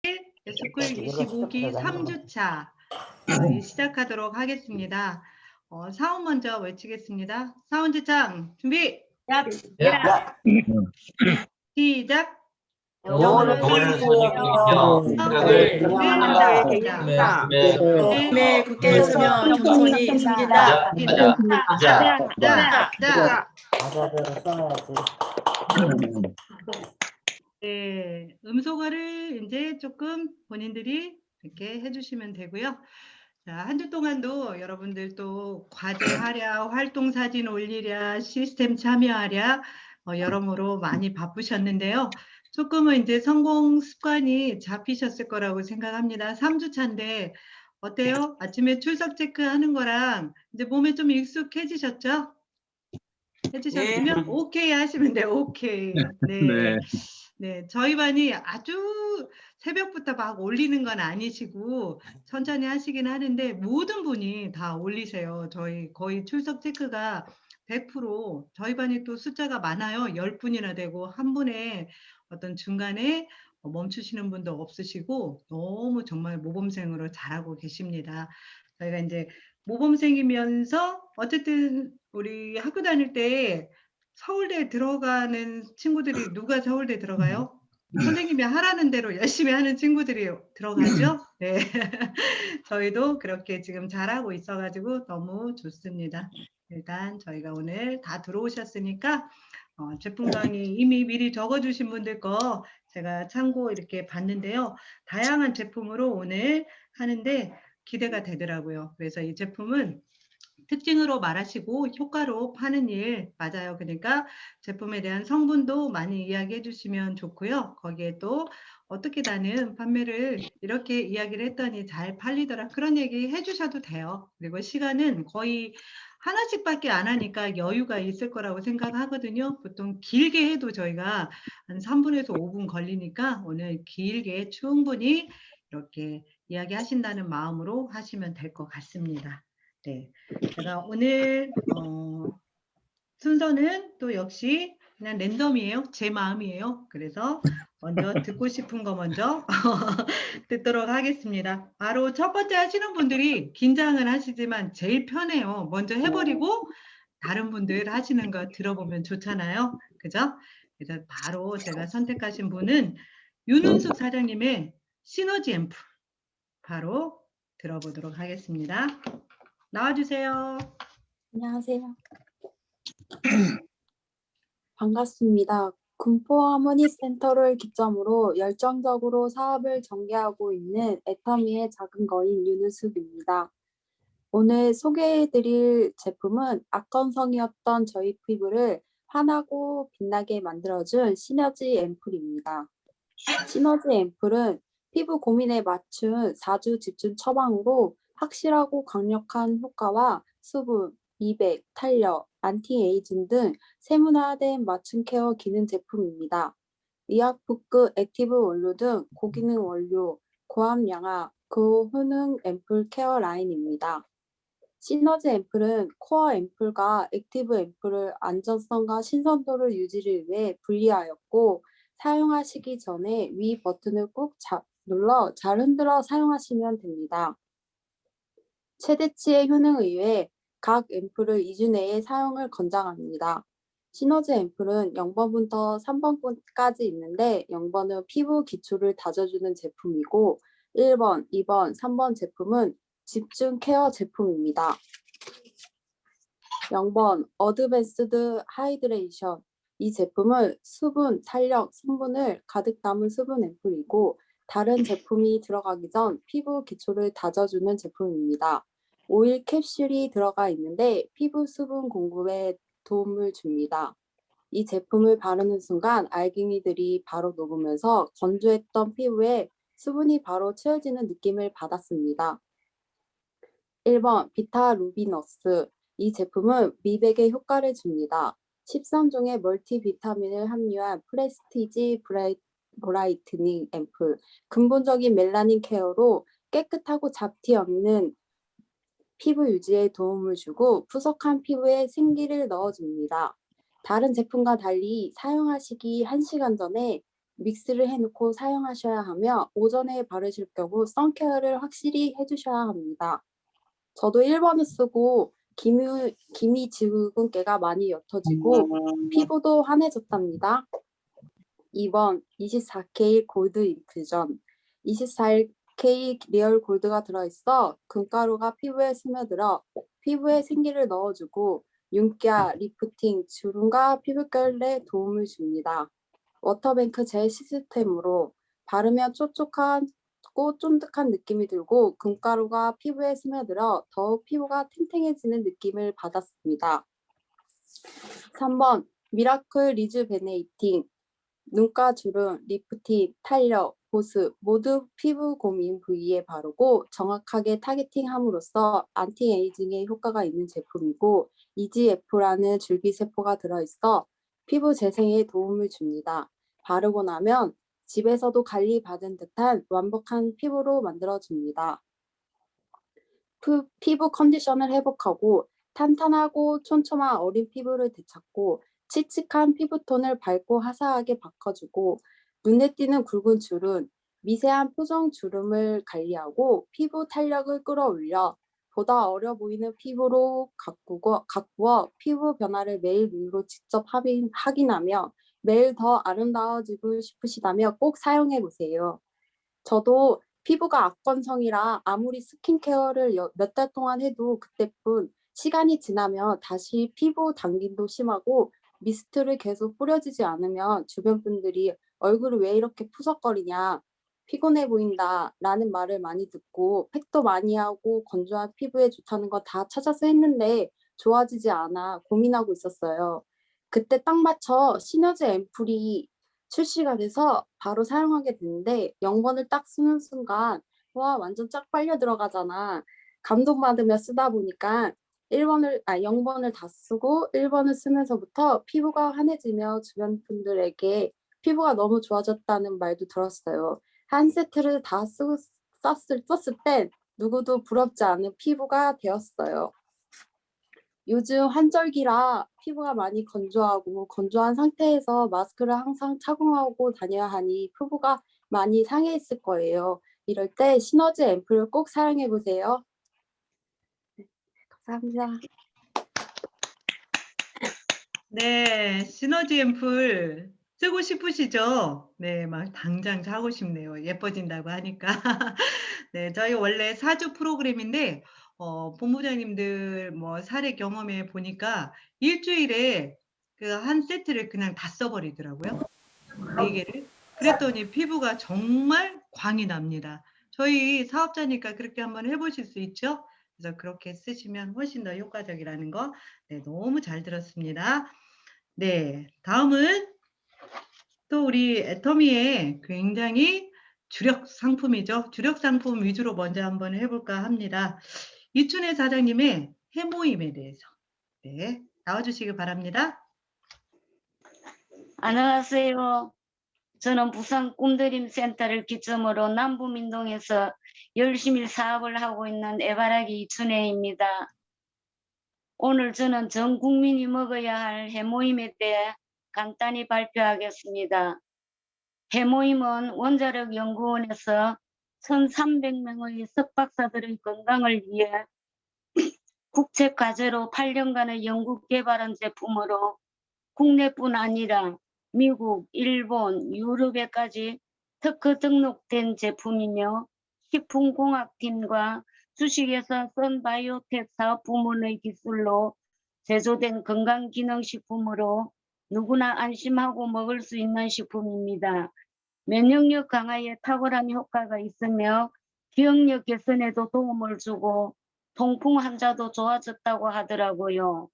스쿨 이걸로 25기 시작하자. 3주차 시작하도록 하겠습니다. 사운 먼저 외치겠습니다. 사운드창 준비 야, 시작. 영어를 가지고 생각을 생각을 하겠습니다. 네, 굳게 서면 겸손히 섬긴다. 가사대로 써야지. 네, 음소거를 이제 조금 본인들이 이렇게 해주시면 되고요. 자, 한 주 동안도 여러분들 또 과제하랴, 활동 사진 올리랴, 시스템 참여하랴, 여러모로 많이 바쁘셨는데요. 조금은 이제 성공 습관이 잡히셨을 거라고 생각합니다. 3주 차인데 어때요? 아침에 출석 체크하는 거랑 이제 몸에 좀 익숙해지셨죠? 해주셨으면 오케이 하시면 돼요. 오케이. 네. 네. 저희 반이 아주 새벽부터 막 올리는 건 아니시고 천천히 하시긴 하는데 모든 분이 다 올리세요. 저희 거의 출석 체크가 100% 저희 반이 또 숫자가 많아요. 10분이나 되고 한 분의 어떤 중간에 멈추시는 분도 없으시고 너무 정말 모범생으로 잘하고 계십니다. 저희가 이제 모범생이면서 어쨌든 우리 학교 다닐 때 서울대 들어가는 친구들이 누가 서울대 들어가요? 선생님이 하라는 대로 열심히 하는 친구들이 들어가죠? 네. 저희도 그렇게 지금 잘하고 있어가지고 너무 좋습니다. 일단 저희가 오늘 다 들어오셨으니까 제품 강의 이미 미리 적어주신 분들 거 제가 참고 이렇게 봤는데요. 다양한 제품으로 오늘 하는데 기대가 되더라고요. 그래서 이 제품은 특징으로 말하시고 효과로 파는 일 맞아요. 그러니까 제품에 대한 성분도 많이 이야기해 주시면 좋고요. 거기에 또 어떻게 나는 판매를 이렇게 이야기를 했더니 잘 팔리더라. 그런 얘기 해 주셔도 돼요. 그리고 시간은 거의 하나씩밖에 안 하니까 여유가 있을 거라고 생각하거든요. 보통 길게 해도 저희가 한 3분에서 5분 걸리니까 오늘 길게 충분히 이렇게 이야기하신다는 마음으로 하시면 될 것 같습니다. 네. 제가 오늘 순서는 또 역시 그냥 랜덤이에요. 제 마음이에요. 그래서 먼저 듣고 싶은 거 먼저 듣도록 하겠습니다. 바로 첫 번째 하시는 분들이 긴장을 하시지만 제일 편해요. 먼저 해버리고 다른 분들 하시는 거 들어보면 좋잖아요. 그죠? 그래서 바로 제가 선택하신 분은 윤은숙 사장님의 시너지 앰플 바로 들어보도록 하겠습니다. 나와주세요. 안녕하세요. 반갑습니다. 군포 하모니 센터를 기점으로 열정적으로 사업을 전개하고 있는 애터미의 작은 거인 윤우숙입니다. 오늘 소개해드릴 제품은 악건성이었던 저희 피부를 환하고 빛나게 만들어준 시너지 앰플입니다. 시너지 앰플은 피부 고민에 맞춘 4주 집중 처방으로 확실하고 강력한 효과와 수분, 미백, 탄력, 안티에이징 등 세분화된 맞춤 케어 기능 제품입니다. 의약품급 액티브 원료 등 고기능 원료, 고함 양화, 고효능 앰플 케어 라인입니다. 시너지 앰플은 코어 앰플과 액티브 앰플을 안전성과 신선도를 유지를 위해 분리하였고 사용하시기 전에 위 버튼을 꾹 눌러 잘 흔들어 사용하시면 됩니다. 최대치의 효능에 의해 각 앰플을 2주 내에 사용을 권장합니다. 시너지 앰플은 0번부터 3번까지 있는데 0번은 피부 기초를 다져주는 제품이고 1번, 2번, 3번 제품은 집중 케어 제품입니다. 0번 어드밴스드 하이드레이션. 이 제품은 수분, 탄력, 성분을 가득 담은 수분 앰플이고 다른 제품이 들어가기 전 피부 기초를 다져주는 제품입니다. 오일 캡슐이 들어가 있는데 피부 수분 공급에 도움을 줍니다. 이 제품을 바르는 순간 알갱이들이 바로 녹으면서 건조했던 피부에 수분이 바로 채워지는 느낌을 받았습니다. 1번 비타루비너스. 이 제품은 미백에 효과를 줍니다. 13종의 멀티비타민을 함유한 프레스티지 브라이트닝 앰플. 근본적인 멜라닌 케어로 깨끗하고 잡티 없는 피부 유지에 도움을 주고 푸석한 피부에 생기를 넣어줍니다. 다른 제품과 달리 사용하시기 1시간 전에 믹스를 해놓고 사용하셔야 하며 오전에 바르실 경우 선케어를 확실히 해주셔야 합니다. 저도 1번을 쓰고 기미 지우근깨가 많이 옅어지고 피부도 환해졌답니다. 2번 24K 골드 인퓨전 24K 리얼 골드가 들어있어 금가루가 피부에 스며들어 피부에 생기를 넣어주고 윤기와 리프팅, 주름과 피부결에 도움을 줍니다. 워터뱅크 젤 시스템으로 바르면 촉촉하고 쫀득한 느낌이 들고 금가루가 피부에 스며들어 더욱 피부가 탱탱해지는 느낌을 받았습니다. 3번 미라클 리주베네이팅 눈가 주름, 리프팅, 탄력, 보습 모두 피부 고민 부위에 바르고 정확하게 타겟팅함으로써 안티에이징에 효과가 있는 제품이고 EGF라는 줄기세포가 들어있어 피부 재생에 도움을 줍니다. 바르고 나면 집에서도 관리받은 듯한 완벽한 피부로 만들어줍니다. 피부 컨디션을 회복하고 탄탄하고 촘촘한 어린 피부를 되찾고 칙칙한 피부톤을 밝고 화사하게 바꿔주고 눈에 띄는 굵은 주름, 미세한 표정 주름을 관리하고 피부 탄력을 끌어올려 보다 어려 보이는 피부로 가꾸어 피부 변화를 매일 눈으로 직접 확인하며 매일 더 아름다워지고 싶으시다면 꼭 사용해보세요. 저도 피부가 악건성이라 아무리 스킨케어를 몇 달 동안 해도 그때뿐 시간이 지나면 다시 피부 당김도 심하고 미스트를 계속 뿌려지지 않으면 주변 분들이 얼굴이 왜 이렇게 푸석거리냐, 피곤해 보인다 라는 말을 많이 듣고 팩도 많이 하고 건조한 피부에 좋다는 거 다 찾아서 했는데 좋아지지 않아 고민하고 있었어요. 그때 딱 맞춰 시너지 앰플이 출시가 돼서 바로 사용하게 됐는데 0번을 딱 쓰는 순간 와 완전 쫙 빨려 들어가잖아. 감동받으며 쓰다 보니까 0번을 다 쓰고 1번을 쓰면서부터 피부가 환해지며 주변 분들에게 피부가 너무 좋아졌다는 말도 들었어요. 한 세트를 다 썼을 땐 누구도 부럽지 않은 피부가 되었어요. 요즘 환절기라 피부가 많이 건조하고 건조한 상태에서 마스크를 항상 착용하고 다녀야 하니 피부가 많이 상해 있을 거예요. 이럴 때 시너지 앰플을 꼭 사용해 보세요. 감사합니다. 네, 시너지 앰플 쓰고 싶으시죠? 네, 막 당장 사고 싶네요. 예뻐진다고 하니까. 네, 저희 원래 4주 프로그램인데, 본부장님들 뭐 사례 경험해 보니까 일주일에 그 한 세트를 그냥 다 써버리더라고요. 4개를. 그랬더니 피부가 정말 광이 납니다. 저희 사업자니까 그렇게 한번 해보실 수 있죠? 그래서 그렇게 쓰시면 훨씬 더 효과적이라는 거, 네, 너무 잘 들었습니다. 네, 다음은 또 우리 애터미의 굉장히 주력 상품이죠. 주력 상품 위주로 먼저 한번 해볼까 합니다. 이춘혜 사장님의 해모임에 대해서 네, 나와주시기 바랍니다. 안녕하세요. 저는 부산 꿈드림 센터를 기점으로 남부민동에서 열심히 사업을 하고 있는 애바라기 이춘혜입니다. 오늘 저는 전 국민이 먹어야 할 해모임에 대해 간단히 발표하겠습니다. 해모임은 원자력연구원에서 1,300명의 석박사들의 건강을 위해 국책과제로 8년간의 연구 개발한 제품으로 국내뿐 아니라 미국, 일본, 유럽에까지 특허 등록된 제품이며 식품공학팀과 주식회사 선바이오텍 사업 부문의 기술로 제조된 건강기능식품으로 누구나 안심하고 먹을 수 있는 식품입니다. 면역력 강화에 탁월한 효과가 있으며 기억력 개선에도 도움을 주고 통풍 환자도 좋아졌다고 하더라고요.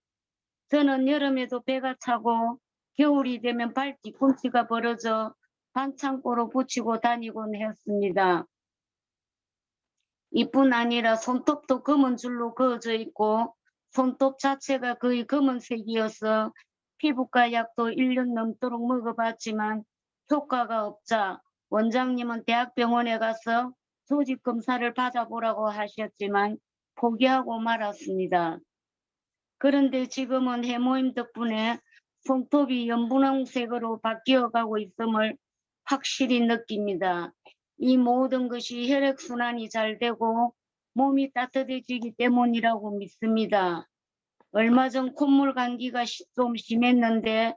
저는 여름에도 배가 차고 겨울이 되면 발 뒤꿈치가 벌어져 반창고로 붙이고 다니곤 했습니다. 이뿐 아니라 손톱도 검은 줄로 그어져 있고 손톱 자체가 거의 검은색이어서 피부과 약도 1년 넘도록 먹어봤지만 효과가 없자 원장님은 대학병원에 가서 조직 검사를 받아보라고 하셨지만 포기하고 말았습니다. 그런데 지금은 해모임 덕분에 손톱이 연분홍색으로 바뀌어가고 있음을 확실히 느낍니다. 이 모든 것이 혈액순환이 잘 되고 몸이 따뜻해지기 때문이라고 믿습니다. 얼마 전 콧물 감기가 좀 심했는데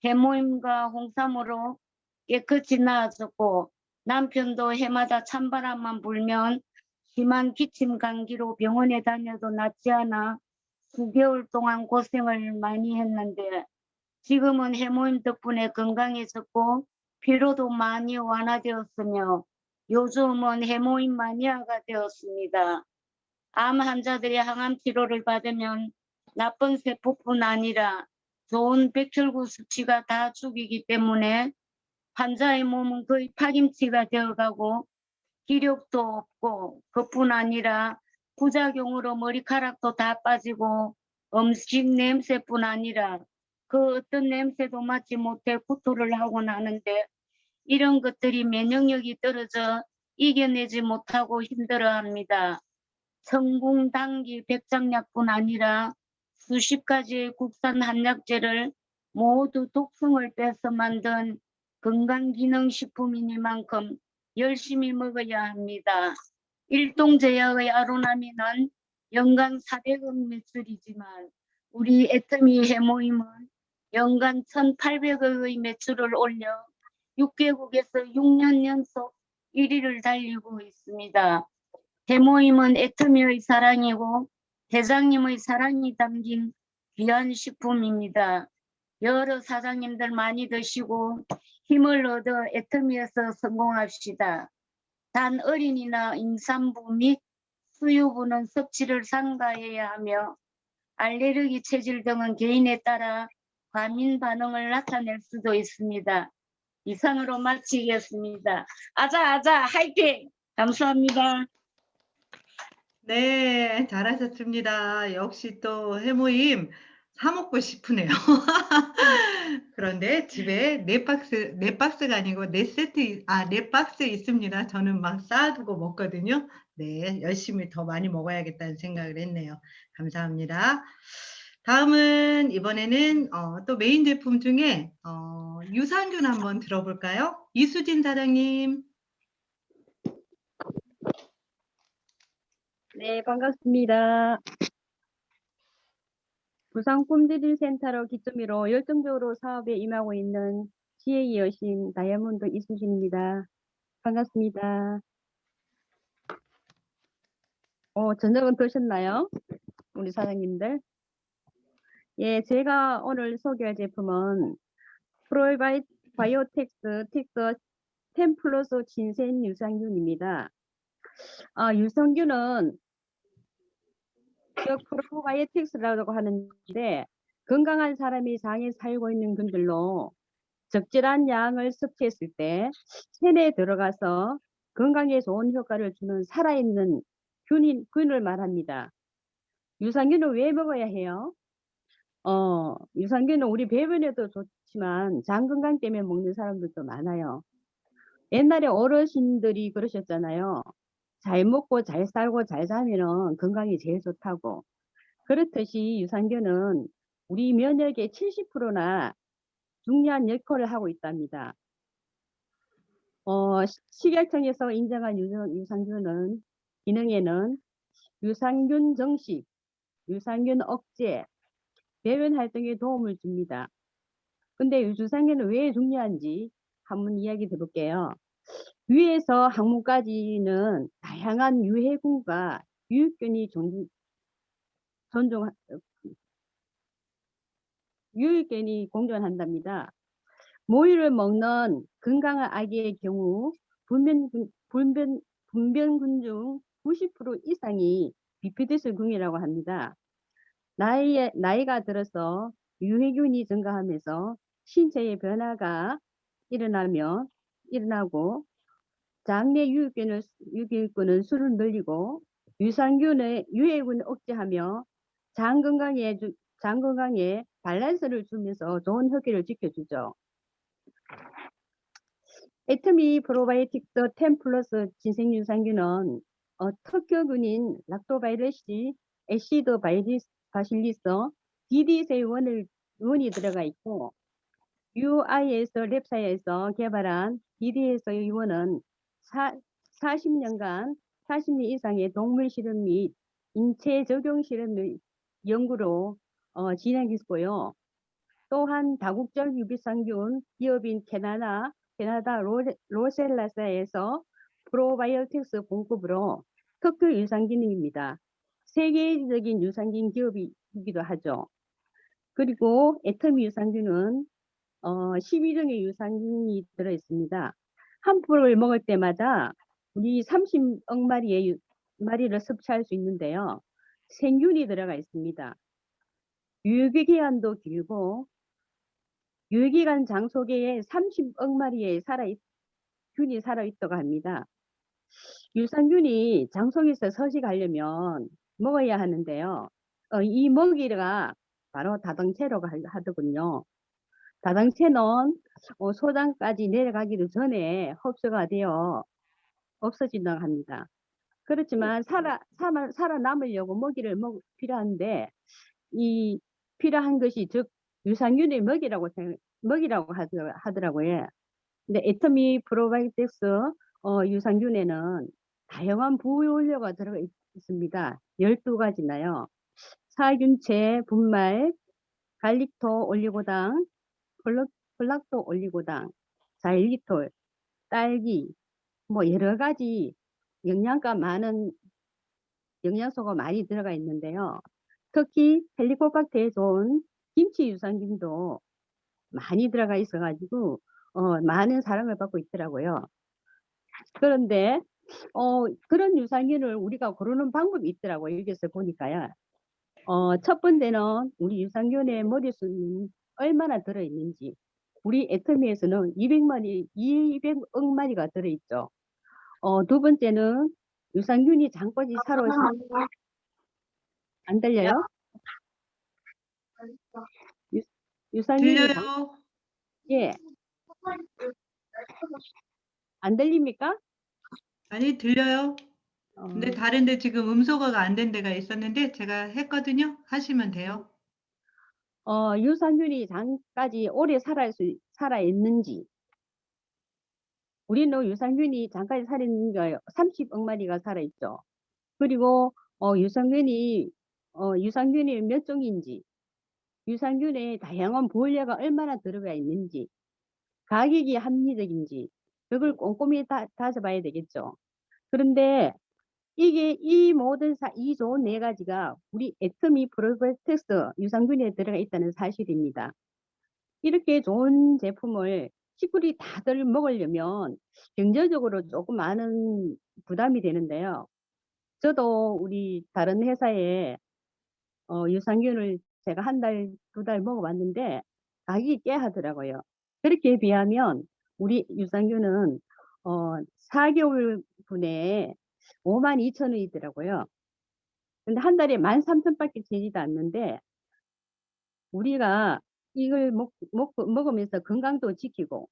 해모임과 홍삼으로 깨끗이 나아졌고 남편도 해마다 찬바람만 불면 심한 기침 감기로 병원에 다녀도 낫지 않아 수개월 동안 고생을 많이 했는데 지금은 해모임 덕분에 건강해졌고 피로도 많이 완화되었으며 요즘은 해모임 마니아가 되었습니다. 암 환자들이 항암 치료를 받으면 나쁜 세포뿐 아니라 좋은 백혈구 수치가 다 죽이기 때문에 환자의 몸은 거의 파김치가 되어가고 기력도 없고 그뿐 아니라 부작용으로 머리카락도 다 빠지고 음식 냄새뿐 아니라 그 어떤 냄새도 맡지 못해 구토를 하곤 하는데 이런 것들이 면역력이 떨어져 이겨내지 못하고 힘들어합니다. 성궁당기 백장약뿐 아니라 수십 가지의 국산 한약재를 모두 독성을 빼서 만든 건강기능식품이니만큼 열심히 먹어야 합니다. 일동제약의 아로나민은 연간 400억 매출이지만 우리 애터미 해모임은 연간 1,800억의 매출을 올려 6개국에서 6년 연속 1위를 달리고 있습니다. 해모임은 애터미의 사랑이고 대장님의 사랑이 담긴 귀한 식품입니다. 여러 사장님들 많이 드시고 힘을 얻어 애터미에서 성공합시다. 단 어린이나 임산부 및 수유부는 섭취를 삼가해야 하며 알레르기 체질 등은 개인에 따라 과민 반응을 나타낼 수도 있습니다. 이상으로 마치겠습니다. 아자 화이팅! 감사합니다. 네, 잘하셨습니다. 역시 또 해모임 사 먹고 싶으네요. 그런데 집에 네 박스가 아니고 네 박스 있습니다. 저는 막 쌓아두고 먹거든요. 네, 열심히 더 많이 먹어야겠다는 생각을 했네요. 감사합니다. 다음은 이번에는 또 메인 제품 중에 유산균 한번 들어볼까요? 이수진 사장님. 네, 반갑습니다. 부산 꿈디딜 센터로 기점으로 열정적으로 사업에 임하고 있는 지혜의 여신 다이아몬드 이수진입니다. 반갑습니다. 저녁은 드셨나요? 우리 사장님들? 예, 제가 오늘 소개할 제품은 프로바이오텍스 틱스 10 플러스 진센 유산균입니다. 유산균은 프로바이오틱스라고 하는데 건강한 사람이 장에 살고 있는 균들로 적절한 양을 섭취했을 때 체내에 들어가서 건강에 좋은 효과를 주는 살아있는 균을 말합니다. 유산균은 왜 먹어야 해요? 유산균은 우리 배변에도 좋지만 장 건강 때문에 먹는 사람들도 많아요. 옛날에 어르신들이 그러셨잖아요. 잘 먹고 잘 살고 잘 사면은 건강이 제일 좋다고. 그렇듯이 유산균은 우리 면역의 70%나 중요한 역할을 하고 있답니다. 식약청에서 인정한 유산균은 기능에는 유산균 정식, 유산균 억제, 배변 활동에 도움을 줍니다. 근데 유산균은 왜 중요한지 한번 이야기 들어볼게요. 위에서 항문까지는 다양한 유해균과 유익균이 유익균이 공존한답니다. 모유를 먹는 건강한 아기의 경우 분변군 중 90% 이상이 비피드스균이라고 합니다. 나이가 들어서 유해균이 증가하면서 신체의 변화가 일어나고 장내 유익균은 수를 늘리고 유산균의 유해균을 억제하며 장 건강에 밸런스를 주면서 좋은 효과를 지켜주죠. 애터미 프로바이오틱스 10 플러스 진생유산균은 특효균인 락토바이러시 애시드 바실리스 DD세 원이 들어가 있고 UI에서 랩사에서 개발한 DD에서 의원은 40년 이상의 동물 실험 및 인체 적용 실험을 연구로 진행했고요. 또한 다국적 유기상균 기업인 캐나다 로셀라사에서 프로바이오틱스 공급으로 특허 유산균입니다. 세계적인 유산균 기업이기도 하죠. 그리고 애터미 유산균은 12종의 유산균이 들어있습니다. 한 풀을 먹을 때마다 우리 30억 마리를 섭취할 수 있는데요. 생균이 들어가 있습니다. 유효기간도 길고 유효기간 장 속에 30억 마리의 균이 살아있다고 합니다. 유산균이 장 속에서 서식하려면 먹어야 하는데요. 이 먹이가 바로 다당체라고 하더군요. 다당체는 소장까지 내려가기도 전에 흡수가 되어 없어진다고 합니다. 그렇지만 살아남으려고 먹이를 필요한데 이 필요한 것이 즉 유산균의 먹이라고 하더라고요. 근데 애터미 프로바이오틱스 유산균에는 다양한 부원료가 들어가 있습니다. 12가지나요. 살균체, 분말, 갈릭토 올리고당, 플락토 올리고당, 자일리톨, 딸기, 뭐 여러 가지 영양소가 많이 들어가 있는데요. 특히 헬리코박터에 좋은 김치 유산균도 많이 들어가 있어가지고 많은 사랑을 받고 있더라고요. 그런데 그런 유산균을 우리가 고르는 방법이 있더라고요. 여기서 보니까요. 첫 번째는 우리 유산균의 머릿수는 얼마나 들어있는지. 우리 애터미에서는 200억 마리가 들어있죠. 두 번째는 유산균이 장까지 살아있 안 들려요? 유산균이 들려요? 예. 안 들립니까? 아니, 들려요. 근데 다른데 지금 음소거가 안 된 데가 있었는데 제가 했거든요. 하시면 돼요. 유산균이 장까지 오래 살아있는지. 우리는 유산균이 장까지 살아있는 게 30억 마리가 살아있죠. 그리고 유산균이 몇 종인지, 유산균에 다양한 보호료가 얼마나 들어가 있는지, 가격이 합리적인지, 그걸 꼼꼼히 따져봐야 되겠죠. 그런데 이 좋은 네 가지가 우리 애터미 프로바이오틱스 유산균에 들어가 있다는 사실입니다. 이렇게 좋은 제품을 식구들이 다들 먹으려면 경제적으로 조금 많은 부담이 되는데요. 저도 우리 다른 회사에 유산균을 제가 한 달, 2달 먹어봤는데 가격이 꽤 하더라고요. 그렇게 비하면 우리 유산균은 4개월분에 52,000원이더라고요. 근데 한 달에 13,000원밖에 되지도 않는데 우리가 이걸 먹으면서 건강도 지키고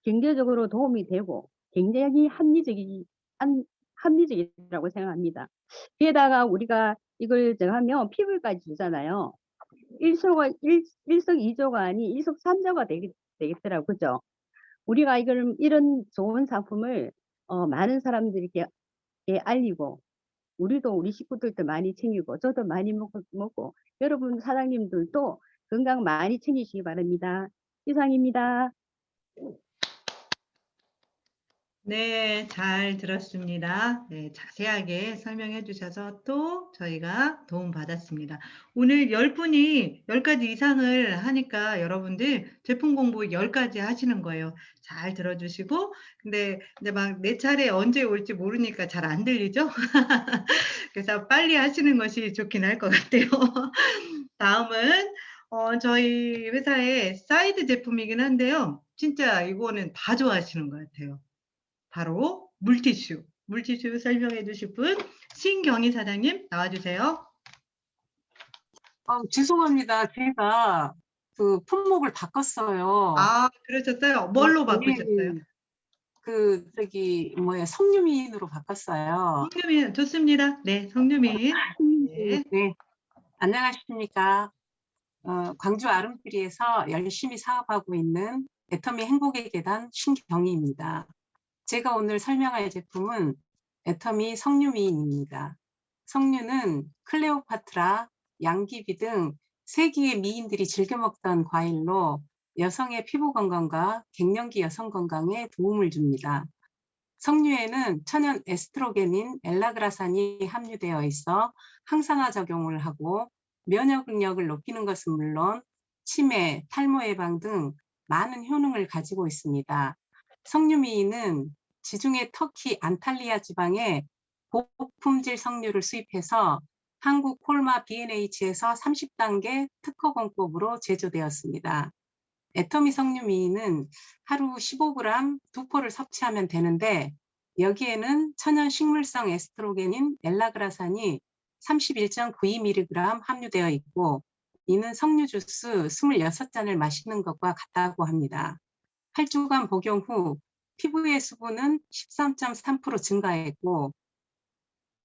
경제적으로 도움이 되고 굉장히 합리적이라고 생각합니다. 게다가 우리가 이걸 하면 피부까지 주잖아요. 일석이조가 아닌 일석삼조가 되겠더라고요. 그죠? 우리가 이런 좋은 상품을 많은 사람들에게 알리고 우리도 우리 식구들도 많이 챙기고 저도 많이 먹고 여러분 사장님들도 건강 많이 챙기시기 바랍니다. 이상입니다. 네, 잘 들었습니다. 네, 자세하게 설명해 주셔서 또 저희가 도움 받았습니다. 오늘 10분이 10가지 이상을 하니까 여러분들 제품 공부 10가지 하시는 거예요. 잘 들어주시고, 근데 이제 막 내 차례 언제 올지 모르니까 잘 안 들리죠? 그래서 빨리 하시는 것이 좋긴 할 것 같아요. 다음은 저희 회사의 사이드 제품이긴 한데요. 진짜 이거는 다 좋아하시는 것 같아요. 바로 물티슈 설명해 주실 분 신경희 사장님 나와주세요. 죄송합니다. 제가 그 품목을 바꿨어요. 아, 그러셨어요? 뭘로 바꾸셨어요? 석유민으로 바꿨어요. 성유민 좋습니다. 네, 성유민. 네. 네. 안녕하십니까. 광주 아름드리에서 열심히 사업하고 있는 애터미 행복의 계단 신경희입니다. 제가 오늘 설명할 제품은 애터미 석류미인입니다. 석류는 클레오파트라, 양귀비 등 세기의 미인들이 즐겨 먹던 과일로 여성의 피부 건강과 갱년기 여성 건강에 도움을 줍니다. 석류에는 천연 에스트로겐인 엘라그라산이 함유되어 있어 항산화 작용을 하고 면역력을 높이는 것은 물론 치매, 탈모 예방 등 많은 효능을 가지고 있습니다. 석류미인은 지중해 터키 안탈리아 지방에 고품질 석류를 수입해서 한국 콜마 B&H에서 30단계 특허 공법으로 제조되었습니다. 애터미 석류미인은 하루 15g 2포를 섭취하면 되는데 여기에는 천연 식물성 에스트로겐인 엘라그라산이 31.92mg 함유되어 있고 이는 석류 주스 26잔을 마시는 것과 같다고 합니다. 8주간 복용 후 피부의 수분은 13.3% 증가했고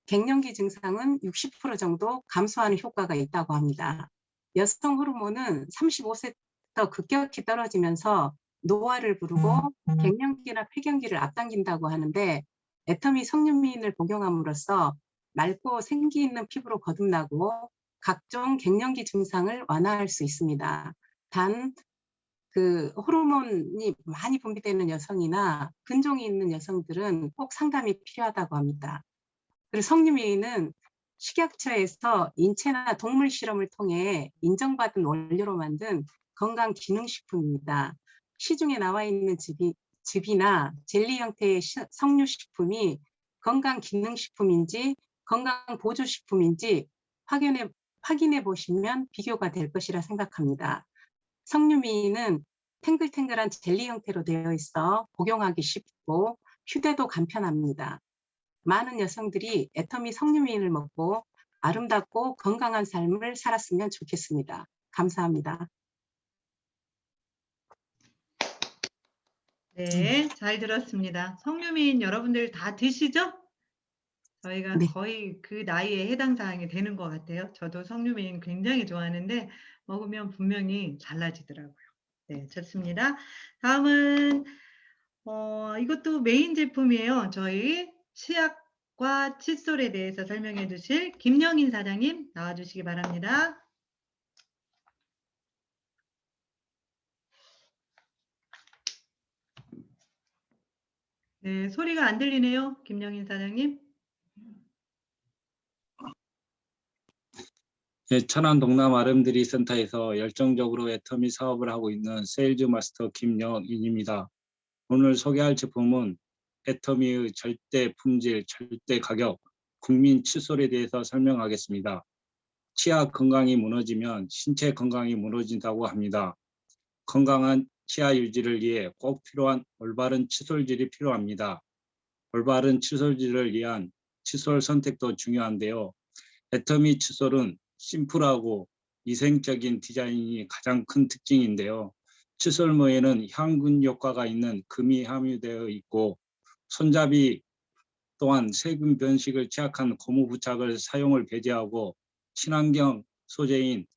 갱년기 증상은 60% 정도 감소하는 효과가 있다고 합니다. 여성 호르몬은 35세부터 급격히 떨어지면서 노화를 부르고 갱년기나 폐경기를 앞당긴다고 하는데 애터미 석류미인을 복용함으로써 맑고 생기 있는 피부로 거듭나고 각종 갱년기 증상을 완화할 수 있습니다. 단 호르몬이 많이 분비되는 여성이나 근종이 있는 여성들은 꼭 상담이 필요하다고 합니다. 그리고 석류미인은 식약처에서 인체나 동물 실험을 통해 인정받은 원료로 만든 건강기능식품입니다. 시중에 나와 있는 즙이나 젤리 형태의 석류식품이 건강기능식품인지 건강보조식품인지 확인해 보시면 비교가 될 것이라 생각합니다. 석류미인은 탱글탱글한 젤리 형태로 되어 있어 복용하기 쉽고 휴대도 간편합니다. 많은 여성들이 애터미 석류미인을 먹고 아름답고 건강한 삶을 살았으면 좋겠습니다. 감사합니다. 네, 잘 들었습니다. 석류미인 여러분들 다 드시죠? 저희가 네. 거의 그 나이에 해당 사항이 되는 것 같아요. 저도 석류미인 굉장히 좋아하는데 먹으면 분명히 달라지더라고요. 네, 좋습니다. 다음은 이것도 메인 제품이에요. 저희 치약과 칫솔에 대해서 설명해 주실 김영인 사장님 나와주시기 바랍니다. 네, 소리가 안 들리네요. 김영인 사장님. 네, 천안 동남 아름드리 센터에서 열정적으로 애터미 사업을 하고 있는 세일즈 마스터 김영인입니다. 오늘 소개할 제품은 애터미의 절대 품질, 절대 가격, 국민 칫솔에 대해서 설명하겠습니다. 치아 건강이 무너지면 신체 건강이 무너진다고 합니다. 건강한 치아 유지를 위해 꼭 필요한 올바른 칫솔질이 필요합니다. 올바른 칫솔질을 위한 칫솔 선택도 중요한데요. 애터미 칫솔은 심플하고 위생적인 디자인이 가장 큰 특징인데요. 칫솔모에는 향균 효과가 있는 금이 함유되어 있고 손잡이 또한 세균 변식을 취약한 고무 부착을 사용을 배제하고 친환경 소재인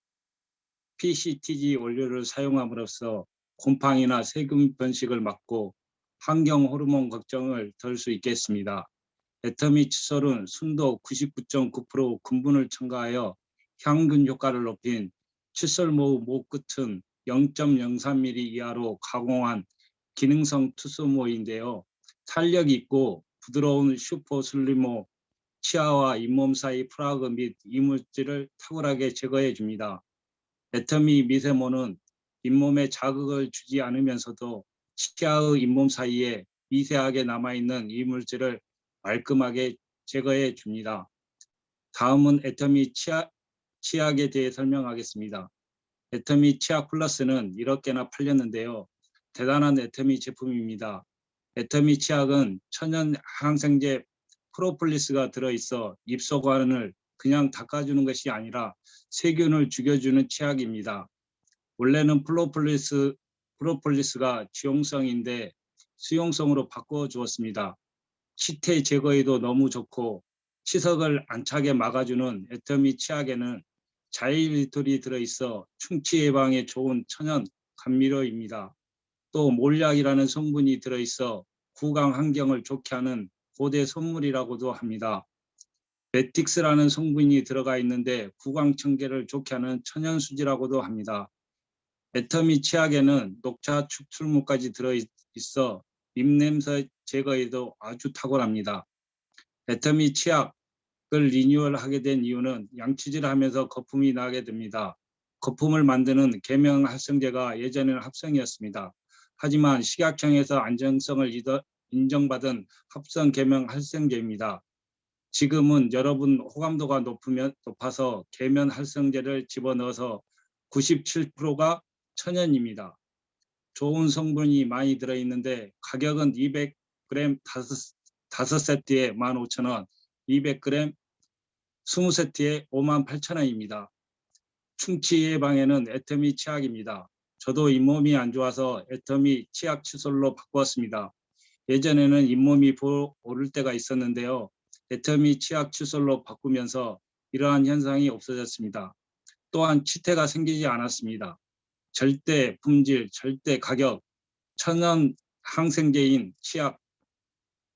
PCTG 원료를 사용함으로써 곰팡이나 세균 변식을 막고 환경 호르몬 걱정을 덜 수 있겠습니다. 애터미 칫솔은 순도 99.9% 근분을 첨가하여 향균 효과를 높인 칫솔모 목 끝은 0.03mm 이하로 가공한 기능성 투수모인데요. 탄력 있고 부드러운 슈퍼 슬리모 치아와 잇몸 사이 프라그 및 이물질을 탁월하게 제거해 줍니다. 애터미 미세모는 잇몸에 자극을 주지 않으면서도 치아의 잇몸 사이에 미세하게 남아있는 이물질을 말끔하게 제거해 줍니다. 다음은 애터미 치약에 대해 설명하겠습니다. 애터미 치약 플러스는 1억 개나 팔렸는데요. 대단한 애터미 제품입니다. 애터미 치약은 천연 항생제 프로폴리스가 들어있어 입속안을 그냥 닦아주는 것이 아니라 세균을 죽여주는 치약입니다. 원래는 프로폴리스가 지용성인데 수용성으로 바꿔 주었습니다. 치태 제거에도 너무 좋고 치석을 안 차게 막아주는 애터미 치약에는 자일리톨이 들어있어 충치 예방에 좋은 천연 감미료입니다. 또 몰약이라는 성분이 들어있어 구강 환경을 좋게 하는 고대 선물이라고도 합니다. 베틱스라는 성분이 들어가 있는데 구강 청결을 좋게 하는 천연수지라고도 합니다. 애터미 치약에는 녹차 추출물까지 들어있어 입냄새 제거에도 아주 탁월합니다. 애터미 치약을 리뉴얼하게 된 이유는 양치질을 하면서 거품이 나게 됩니다. 거품을 만드는 계명 활성제가 예전에는 합성이었습니다. 하지만 식약청에서 안전성을 인정받은 합성 계명 활성제입니다. 지금은 여러분 호감도가 높아서 계면 활성제를 집어넣어서 97%가 천연입니다. 좋은 성분이 많이 들어있는데 가격은 200g 5세트에 15,000원, 200g 20세트에 58,000원입니다. 충치 예방에는 애터미 치약입니다. 저도 잇몸이 안 좋아서 애터미 치약 칫솔로 바꾸었습니다. 예전에는 잇몸이 오를 때가 있었는데요. 애터미 치약 칫솔로 바꾸면서 이러한 현상이 없어졌습니다. 또한 치태가 생기지 않았습니다. 절대 품질, 절대 가격, 천연 항생제인 치약,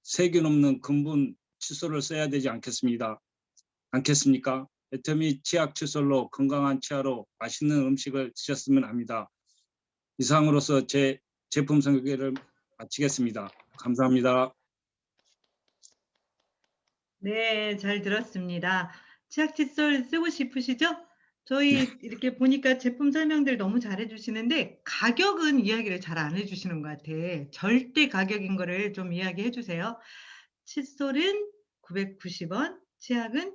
세균 없는 근본 칫솔을 써야 되지 않겠습니까? 애터미 치약 칫솔로 건강한 치아로 맛있는 음식을 드셨으면 합니다. 이상으로서 제 제품 소개를 마치겠습니다. 감사합니다. 네, 잘 들었습니다. 치약 칫솔 쓰고 싶으시죠? 저희 이렇게 보니까 제품 설명들 너무 잘해 주시는데 가격은 이야기를 잘 안 해주시는 것 같아. 절대 가격인 거를 좀 이야기해 주세요. 칫솔은 990원, 치약은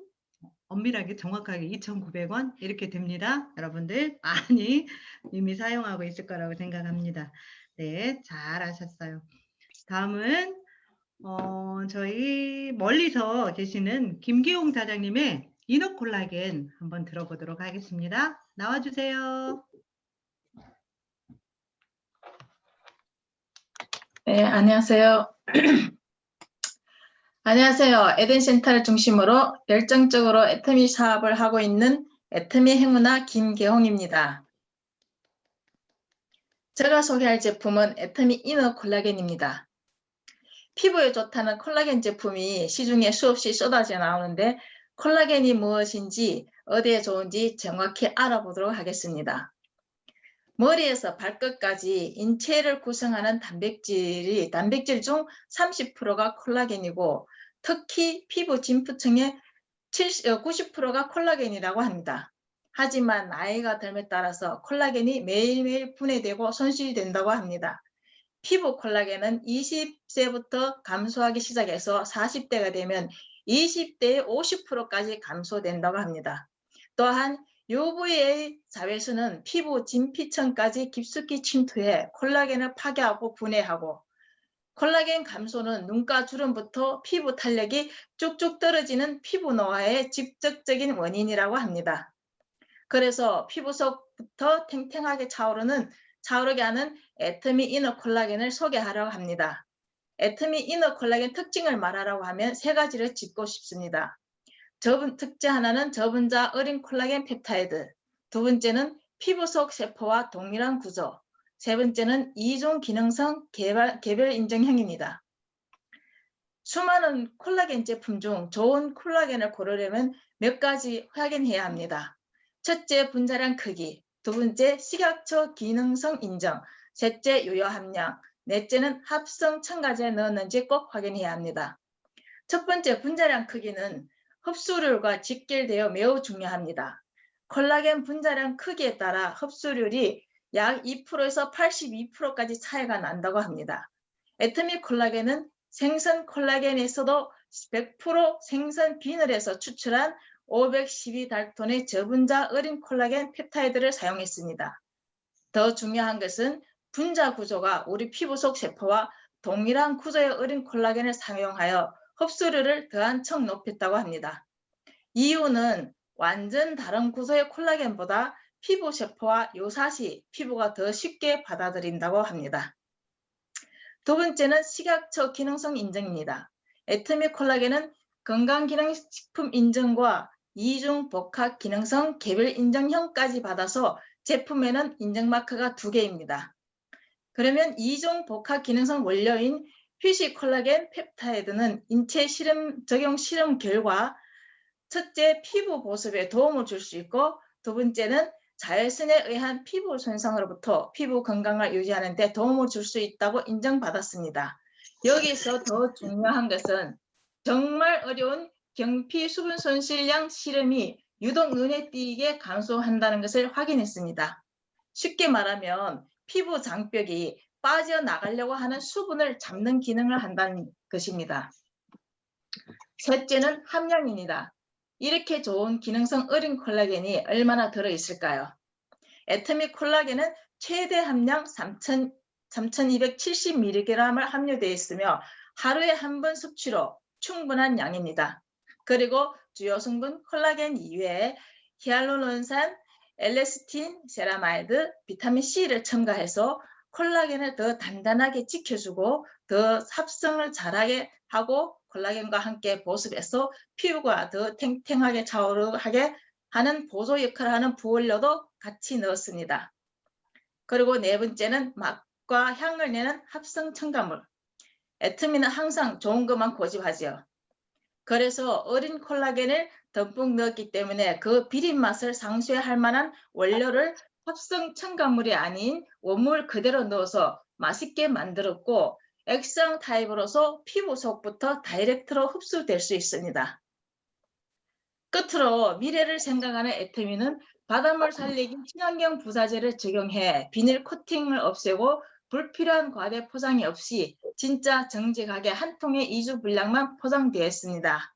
엄밀하게 정확하게 2,900원 이렇게 됩니다. 여러분들 많이 이미 사용하고 있을 거라고 생각합니다. 네, 잘하셨어요. 다음은 저희 멀리서 계시는 김기용 사장님의 이너 콜라겐 한번 들어보도록 하겠습니다. 나와주세요. 네, 안녕하세요. 안녕하세요. 에덴센터를 중심으로 열정적으로 애터미 사업을 하고 있는 애터미 행운아 김계홍입니다. 제가 소개할 제품은 애터미 이너 콜라겐입니다. 피부에 좋다는 콜라겐 제품이 시중에 수없이 쏟아져 나오는데 콜라겐이 무엇인지 어디에 좋은지 정확히 알아보도록 하겠습니다. 머리에서 발끝까지 인체를 구성하는 단백질 중 30%가 콜라겐이고 특히 피부 진프층의 90%가 콜라겐이라고 합니다. 하지만 나이가 듦에 따라서 콜라겐이 매일매일 분해되고 손실된다고 합니다. 피부 콜라겐은 20세부터 감소하기 시작해서 40대가 되면 20대의 50%까지 감소된다고 합니다. 또한 UVA 자외선은 피부 진피층까지 깊숙이 침투해 콜라겐을 파괴하고 분해하고 콜라겐 감소는 눈가 주름부터 피부 탄력이 쭉쭉 떨어지는 피부 노화의 직접적인 원인이라고 합니다. 그래서 피부 속부터 탱탱하게 차오르게 하는 애터미 이너 콜라겐을 소개하려고 합니다. 애터미 이너 콜라겐 특징을 말하라고 하면 세 가지를 짚고 싶습니다. 특징 하나는 저분자 어린 콜라겐 펩타이드, 두 번째는 피부 속 세포와 동일한 구조, 세 번째는 이중 기능성 개별 인증형입니다. 수많은 콜라겐 제품 중 좋은 콜라겐을 고르려면 몇 가지 확인해야 합니다. 첫째, 분자량 크기, 두 번째, 식약처 기능성 인정, 셋째, 유효 함량, 넷째는 합성 첨가제 넣었는지 꼭 확인해야 합니다. 첫 번째, 분자량 크기는 흡수율과 직결되어 매우 중요합니다. 콜라겐 분자량 크기에 따라 흡수율이 약 2%에서 82%까지 차이가 난다고 합니다. 애터미 콜라겐은 생선 콜라겐에서도 100% 생선 비늘에서 추출한 512달톤의 저분자 어린 콜라겐 펩타이드를 사용했습니다. 더 중요한 것은 분자 구조가 우리 피부 속 세포와 동일한 구조의 어린 콜라겐을 사용하여 흡수율을 더한층 높였다고 합니다. 이유는 완전 다른 구조의 콜라겐보다 피부 세포와 유사시 피부가 더 쉽게 받아들인다고 합니다. 두 번째는 식약처 기능성 인증입니다. 애터미 콜라겐은 건강기능식품 인증과 이중 복합 기능성 개별 인증형까지 받아서 제품에는 인증마크가 2개입니다. 그러면 이중 복합 기능성 원료인 휴식 콜라겐 펩타이드는 인체 적용 실험 결과 첫째, 피부 보습에 도움을 줄 수 있고 두 번째는 자외선에 의한 피부 손상으로부터 피부 건강을 유지하는 데 도움을 줄 수 있다고 인정받았습니다. 여기서 더 중요한 것은 정말 어려운 경피 수분 손실량 실험이 유독 눈에 띄게 감소한다는 것을 확인했습니다. 쉽게 말하면 피부 장벽이 빠져나가려고 하는 수분을 잡는 기능을 한다는 것입니다. 셋째는 함량입니다. 이렇게 좋은 기능성 어린 콜라겐이 얼마나 들어있을까요? 애터미 콜라겐은 최대 함량 3270mg을 함유되어 있으며 하루에 한 번 섭취로 충분한 양입니다. 그리고 주요 성분 콜라겐 이외에 히알루론산, 엘레스틴, 세라마이드, 비타민C를 첨가해서 콜라겐을 더 단단하게 지켜주고 더 합성을 잘하게 하고 콜라겐과 함께 보습해서 피부가 더 탱탱하게 차오르게 하는 보조 역할을 하는 부원료도 같이 넣었습니다. 그리고 네 번째는 맛과 향을 내는 합성 첨가물. 애터미는 항상 좋은 것만 고집하지요. 그래서 어린 콜라겐을 듬뿍 넣었기 때문에 그 비린 맛을 상쇄할 만한 원료를 합성 첨가물이 아닌 원물 그대로 넣어서 맛있게 만들었고 액상 타입으로서 피부 속부터 다이렉트로 흡수될 수 있습니다. 끝으로 미래를 생각하는 애터미는 바닷물 살리기 친환경 부사제를 적용해 비닐 코팅을 없애고 불필요한 과대 포장이 없이 진짜 정직하게 한 통의 2주 분량만 포장되었습니다.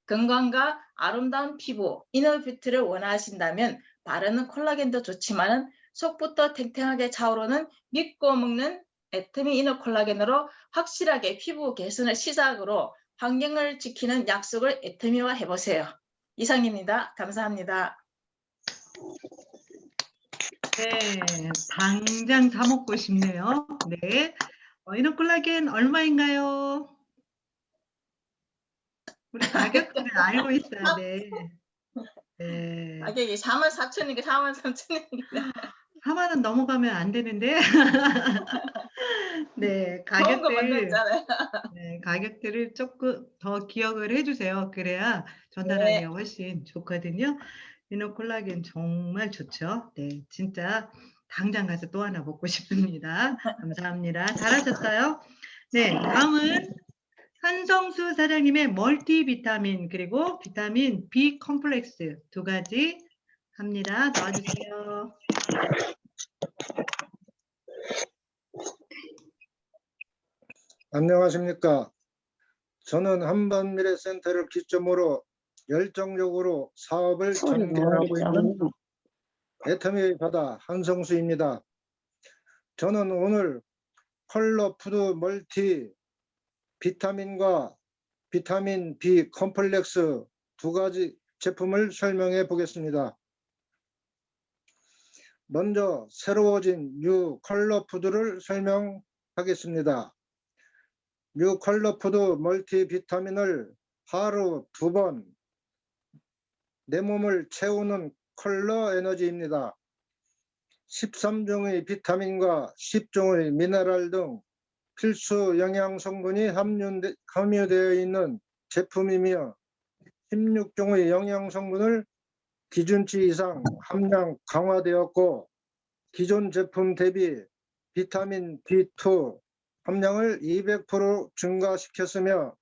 건강과 아름다운 피부, 이너 뷰티를 원하신다면 바르는 콜라겐도 좋지만 속부터 탱탱하게 차오르는 믿고 먹는 애터미 이너 콜라겐으로 확실하게 피부 개선을 시작으로 환경을 지키는 약속을 애터미와 해보세요. 이상입니다. 감사합니다. 네, 당장 사 먹고 싶네요. 네, 이너 콜라겐 얼마인가요? 우리 가격들을 알고 있어야 돼. 네. 가격이 44,000원이니까 43,000원입니다. 4만 원 넘어가면 안 되는데. 네, 좋은 거 만들었잖아요. 네, 가격들을 조금 더 기억을 해주세요. 그래야 전달하기가 네. 훨씬 좋거든요. 이너 콜라겐 정말 좋죠. 네, 진짜 당장 가서 또 하나 먹고 싶습니다. 감사합니다. 잘하셨어요. 네, 다음은 한성수 사장님의 멀티비타민 그리고 비타민 B 컴플렉스 2가지 합니다. 도와주세요. 안녕하십니까. 저는 한반미래센터를 기점으로 열정적으로 사업을 전개하고 있는 애터미 바다 한성수입니다. 저는 오늘 컬러푸드 멀티 비타민과 비타민 B 컴플렉스 2가지 제품을 설명해 보겠습니다. 먼저 새로워진 뉴 컬러푸드를 설명하겠습니다. 뉴 컬러푸드 멀티비타민을 하루 2번 내 몸을 채우는 컬러 에너지입니다. 13종의 비타민과 10종의 미네랄 등 필수 영양 성분이 함유되어 있는 제품이며 16종의 영양 성분을 기준치 이상 함량 강화되었고 기존 제품 대비 비타민 B2 함량을 200% 증가시켰으며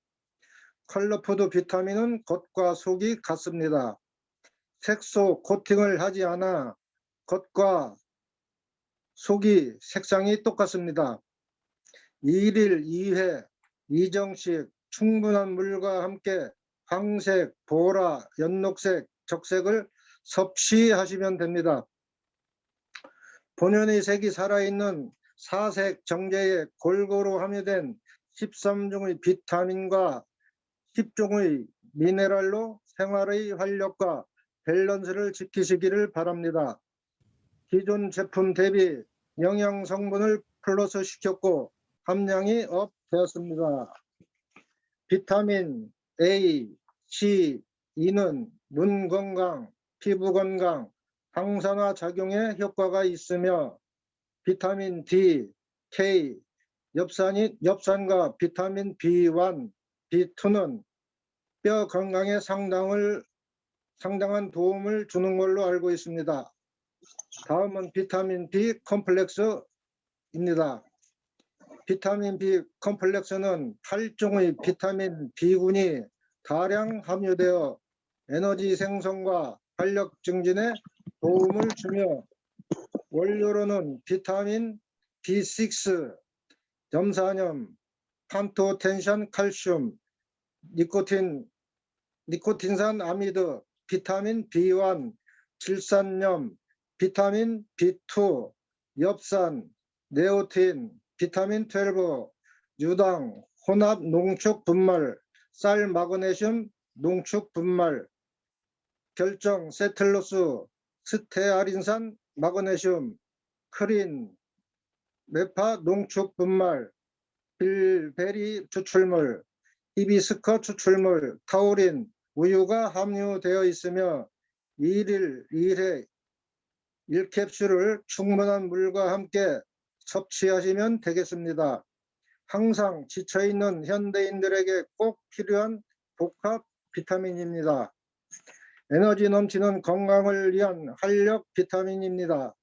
컬러푸드 비타민은 겉과 속이 같습니다. 색소 코팅을 하지 않아 겉과 속이 색상이 똑같습니다. 1일 2회 2정씩 충분한 물과 함께 황색, 보라, 연녹색, 적색을 섭취하시면 됩니다. 본연의 색이 살아있는 사색 정제에 골고루 함유된 13종의 비타민과 10종의 미네랄로 생활의 활력과 밸런스를 지키시기를 바랍니다. 기존 제품 대비 영양 성분을 플러스 시켰고 함량이 업 되었습니다. 비타민 A, C, E는 눈 건강, 피부 건강, 항산화 작용에 효과가 있으며 비타민 D, K, 엽산과 비타민 B1, B2는 뼈 건강에 상당한 도움을 주는 걸로 알고 있습니다. 다음은 비타민 B 컴플렉스입니다. 비타민 B 컴플렉스는 8종의 비타민 B군이 다량 함유되어 에너지 생성과 활력 증진에 도움을 주며 원료로는 비타민 B6, 염산염, 판토텐산 칼슘, 니코틴산 아미드, 비타민 B1, 질산염, 비타민 B2, 엽산, 네오틴, 비타민 12, 유당, 혼합 농축 분말, 쌀 마그네슘 농축 분말, 결정 세텔로스, 스테아린산 마그네슘, 크린, 메파 농축 분말, 빌베리 추출물, 히비스커 추출물, 타우린, 우유가 함유되어 있으며 1일 1캡슐을 충분한 물과 함께 섭취하시면 되겠습니다. 항상 지쳐있는 현대인들에게 꼭 필요한 복합 비타민입니다. 에너지 넘치는 건강을 위한 활력 비타민입니다.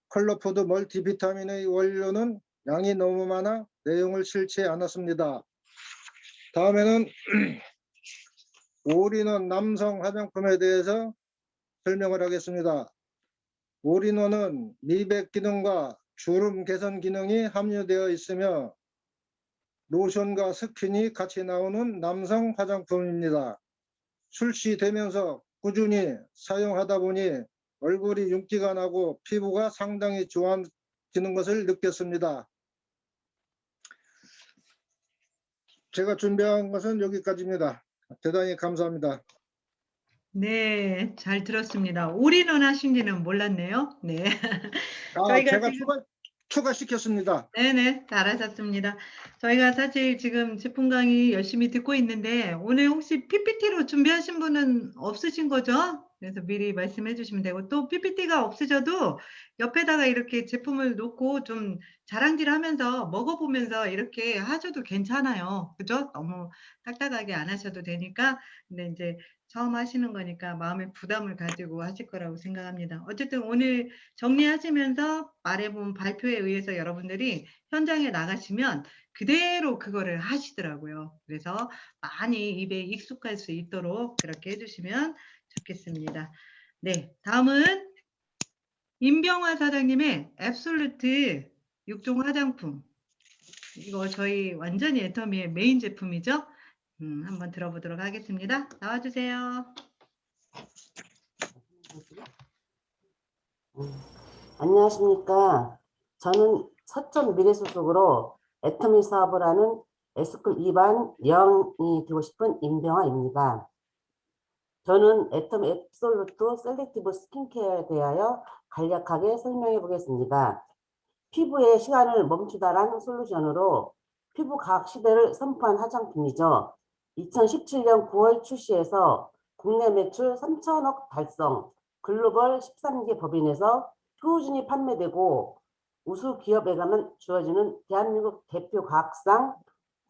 컬러푸드 멀티비타민의 원료는 양이 너무 많아 내용을 실지 않았습니다. 다음에는 올인원 남성 화장품에 대해서 설명을 하겠습니다. 올인원은 미백 기능과 주름 개선 기능이 함유되어 있으며 로션과 스킨이 같이 나오는 남성 화장품입니다. 출시되면서 꾸준히 사용하다 보니 얼굴이 윤기가 나고 피부가 상당히 좋아지는 것을 느꼈습니다. 제가 준비한 것은 여기까지입니다. 대단히 감사합니다. 네, 잘 들었습니다. 올인원 하신지는 몰랐네요. 네. 저희가 제가 지금 추가시켰습니다. 네네, 잘하셨습니다. 저희가 사실 지금 제품 강의 열심히 듣고 있는데 오늘 혹시 PPT로 준비하신 분은 없으신 거죠? 그래서 미리 말씀해 주시면 되고 또 PPT가 없으셔도 옆에다가 이렇게 제품을 놓고 좀 자랑질하면서 먹어보면서 이렇게 하셔도 괜찮아요. 그죠? 너무 딱딱하게 안 하셔도 되니까. 근데 이제 처음 하시는 거니까 마음의 부담을 가지고 하실 거라고 생각합니다. 어쨌든 오늘 정리하시면서 말해본 발표에 의해서 여러분들이 현장에 나가시면 그대로 그거를 하시더라고요. 그래서 많이 입에 익숙할 수 있도록 그렇게 해주시면 좋겠습니다. 네, 다음은 임병화 사장님의 앱솔루트 6종 화장품. 이거 저희 완전히 애터미의 메인 제품이죠. 한번 들어보도록 하겠습니다. 나와주세요. 안녕하십니까. 저는 서점 미래소속으로 애터미 사업을 하는 에스쿨 2반 영이 되고 싶은 임병화입니다. 저는 애터미 앱솔루트 셀렉티브 스킨케어에 대하여 간략하게 설명해 보겠습니다. 피부의 시간을 멈추다란 솔루션으로 피부 과학 시대를 선포한 화장품이죠. 2017년 9월 출시해서 국내 매출 3천억 달성, 글로벌 13개 법인에서 꾸준히 판매되고 우수 기업에게만 주어지는 대한민국 대표 과학상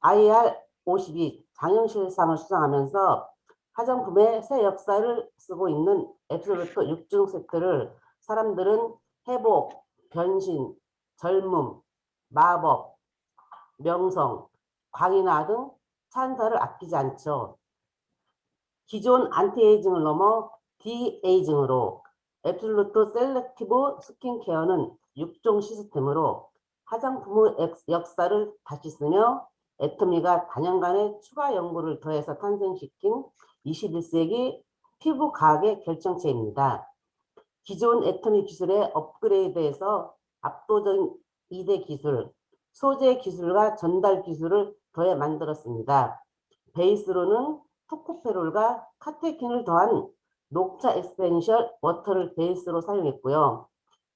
IR52 장영실상을 수상하면서 화장품의 새 역사를 쓰고 있는 앱솔루트 6종 세트를 사람들은 회복, 변신, 젊음, 마법, 명성, 광인화 등 찬사를 아끼지 않죠. 기존 안티에이징을 넘어 디에이징으로 앱솔루트 셀렉티브 스킨케어는 6종 시스템으로 화장품의 역사를 다시 쓰며 애터미가 단연간의 추가 연구를 더해서 탄생시킨 21세기 피부 과학의 결정체입니다. 기존 애터미 기술의 업그레이드에서 압도적인 2대 기술, 소재 기술과 전달 기술을 더해 만들었습니다. 베이스로는 토코페롤과 카테킨을 더한 녹차 에센셜 워터를 베이스로 사용했고요.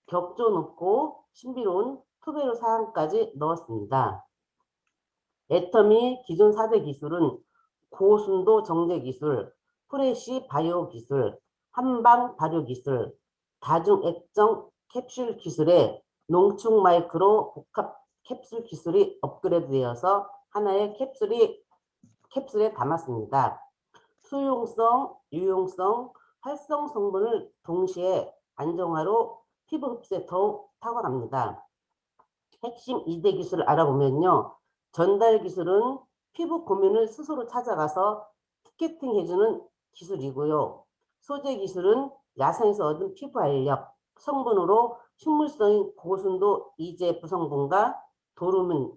격조 높고 신비로운 투베르 사항까지 넣었습니다. 애터미 기존 4대 기술은 고순도 정제 기술, 프레시 바이오 기술, 한방 발효 기술, 다중액정 캡슐 기술에 농축 마이크로 복합 캡슐 기술이 업그레이드되어서 하나의 캡슐에 담았습니다. 수용성, 유용성, 활성 성분을 동시에 안정화로 피부 흡수에 더욱 탁월합니다. 핵심 2대 기술을 알아보면요. 전달 기술은 피부 고민을 스스로 찾아가서 티켓팅해주는 기술이고요. 소재 기술은 야생에서 얻은 피부 알력, 성분으로 식물성인 고순도 EGF 성분과 도르민,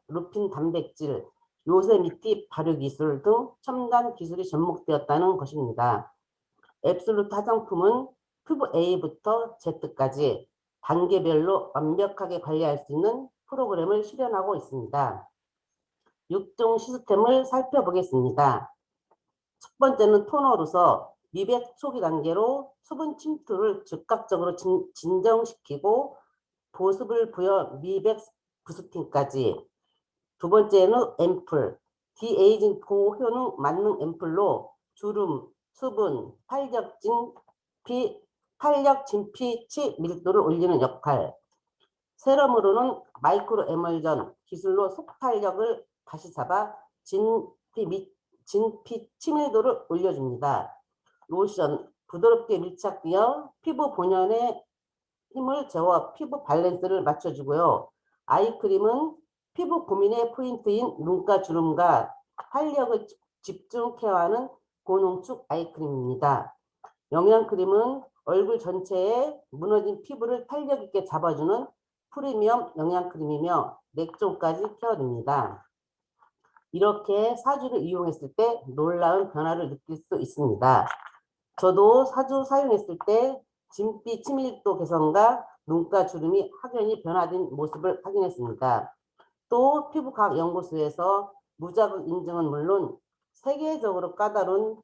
루핀 단백질, 요세미티 발효 기술 등 첨단 기술이 접목되었다는 것입니다. 앱솔루트 화장품은 피부 A부터 Z까지 단계별로 완벽하게 관리할 수 있는 프로그램을 실현하고 있습니다. 6종 시스템을 살펴보겠습니다. 첫 번째는 토너로서 미백 초기 단계로 수분 침투를 즉각적으로 진정시키고 보습을 부여 미백 부스팅까지. 두 번째는 앰플, 디에이징 고효능 만능 앰플로 주름, 수분, 탄력 진피 밀도를 올리는 역할. 세럼으로는 마이크로 에멀전 기술로 속탄력을 다시 잡아 진피 치밀도를 올려줍니다. 로션, 부드럽게 밀착되어 피부 본연의 힘을 재워 피부 밸런스를 맞춰주고요. 아이크림은 피부 고민의 포인트인 눈가 주름과 탄력을 집중 케어하는 고농축 아이크림입니다. 영양크림은 얼굴 전체에 무너진 피부를 탄력 있게 잡아주는 프리미엄 영양크림이며 맥종까지 케어됩니다. 이렇게 사주를 이용했을 때 놀라운 변화를 느낄 수 있습니다. 저도 사주 사용했을 때 진피 치밀도 개선과 눈가 주름이 확연히 변화된 모습을 확인했습니다. 또 피부과학 연구소에서 무자극 인증은 물론 세계적으로 까다로운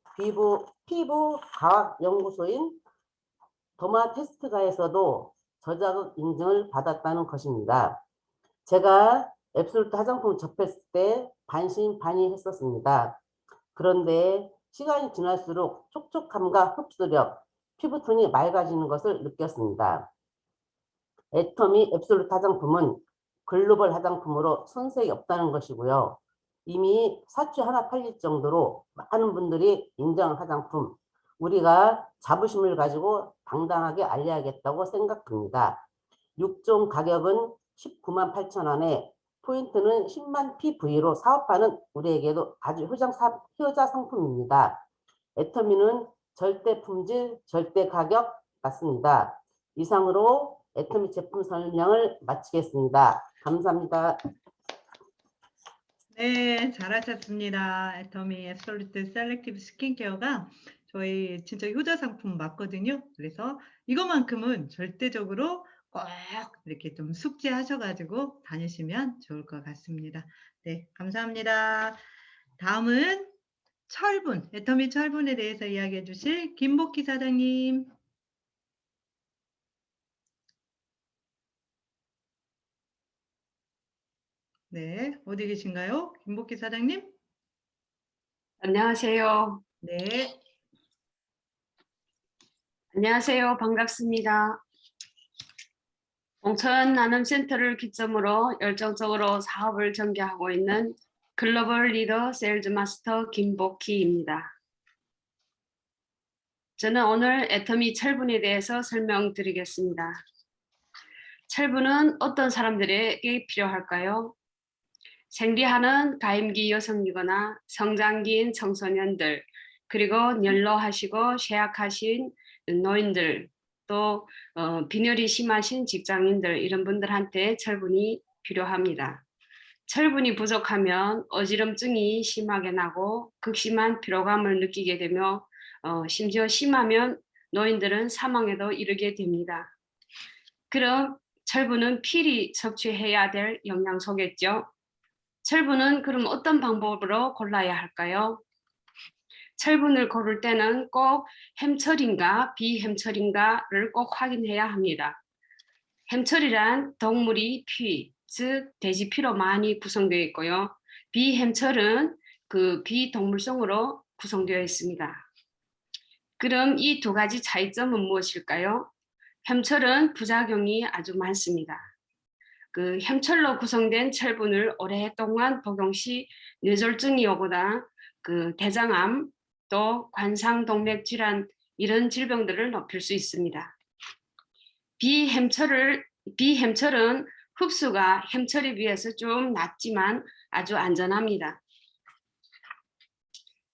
피부 과학 연구소인 더마테스트가에서도 저자극 인증을 받았다는 것입니다. 제가 앱솔루트 화장품을 접했을 때 반신반의했었습니다. 그런데 시간이 지날수록 촉촉함과 흡수력, 피부톤이 맑아지는 것을 느꼈습니다. 애터미 앱솔루트 화장품은 글로벌 화장품으로 손색이 없다는 것이고요. 이미 사치 하나 팔릴 정도로 많은 분들이 인정한 화장품, 우리가 자부심을 가지고 당당하게 알려야겠다고 생각합니다. 6종 가격은 19만 8천 원에 포인트는 10만 PV로 사업하는 우리에게도 아주 효자 상품입니다. 애터미는 절대 품질, 절대 가격 맞습니다. 이상으로 애터미 제품 설명을 마치겠습니다. 감사합니다. 네, 잘하셨습니다. 애터미 앱솔루트 셀렉티브 스킨케어가 저희 진짜 효자 상품 맞거든요. 그래서 이것만큼은 절대적으로 꼭 이렇게 좀 숙지하셔가지고 다니시면 좋을 것 같습니다. 네, 감사합니다. 다음은 철분, 애터미 철분에 대해서 이야기해 주실 김복희 사장님. 네, 어디 계신가요? 김복희 사장님? 안녕하세요. 네. 안녕하세요. 반갑습니다. 공천 나눔센터를 기점으로 열정적으로 사업을 전개하고 있는 글로벌 리더 세일즈 마스터 김복희입니다. 저는 오늘 애터미 철분에 대해서 설명드리겠습니다. 철분은 어떤 사람들에게 필요할까요? 생리하는 가임기 여성이거나 성장기인 청소년들, 그리고 연로하시고 쇠약하신 노인들, 또 빈혈이 심하신 직장인들, 이런 분들한테 철분이 필요합니다. 철분이 부족하면 어지럼증이 심하게 나고 극심한 피로감을 느끼게 되며 심지어 심하면 노인들은 사망에도 이르게 됩니다. 그럼 철분은 필히 섭취해야 될 영양소겠죠? 철분은 그럼 어떤 방법으로 골라야 할까요? 철분을 고를 때는 꼭 햄철인가 비햄철인가를 꼭 확인해야 합니다. 햄철이란 동물이 피, 즉 돼지 피로 많이 구성되어 있고요. 비햄철은 그 비동물성으로 구성되어 있습니다. 그럼 이 두 가지 차이점은 무엇일까요? 햄철은 부작용이 아주 많습니다. 그 햄철로 구성된 철분을 오랫동안 복용 시 뇌졸중이 오거나 그 대장암 또 관상동맥 질환 이런 질병들을 높일 수 있습니다. 비햄철은 흡수가 햄철에 비해서 좀 낮지만 아주 안전합니다.